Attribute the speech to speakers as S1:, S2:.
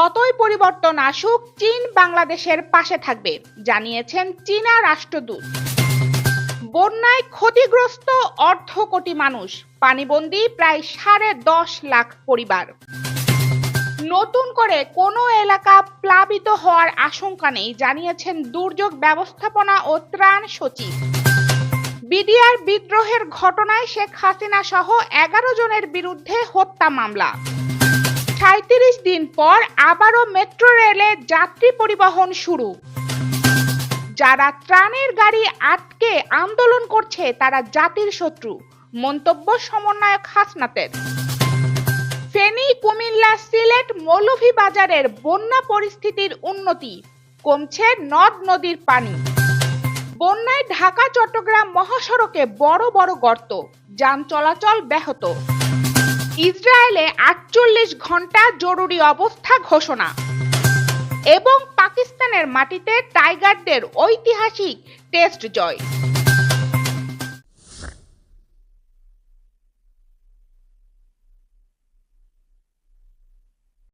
S1: যতই পরিবর্তন আসুক, চীন বাংলাদেশের পাশে থাকবে, জানিয়েছেন চীনা রাষ্ট্রদূত। বন্যায় ক্ষতিগ্রস্ত অর্ধ কোটি মানুষ, পানিবন্দী প্রায় 10.5 লাখ পরিবার। নতুন করে কোনো এলাকা প্লাবিত হওয়ার আশঙ্কা নেই, জানিয়েছেন দুর্যোগ ব্যবস্থাপনা ও ত্রাণ সচিব। বিডিআর বিদ্রোহের ঘটনায় শেখ হাসিনা সহ 11 জনের বিরুদ্ধে হত্যা মামলা। 37 দিন পর আবারও মেট্রো রেলে যাত্রী পরিবহন শুরু। যারা ত্রাণের গাড়ি আটকে আন্দোলন করছে তারা জাতির শত্রু, মন্তব্য সমন্বয়ক হাসনাতের। ফেনী, কুমিল্লা, সিলেট, মৌলভীবাজারের বন্যা পরিস্থিতির উন্নতি, কমছে নদ নদীর পানি। বন্যায় ঢাকা চট্টগ্রাম মহাসড়কে বড় বড় গর্ত, যান চলাচল ব্যাহত। ইসরায়েলে 48 ঘন্টা জরুরি অবস্থা ঘোষণা। এবং পাকিস্তানের মাটিতে টাইগারদের ঐতিহাসিক টেস্ট জয়।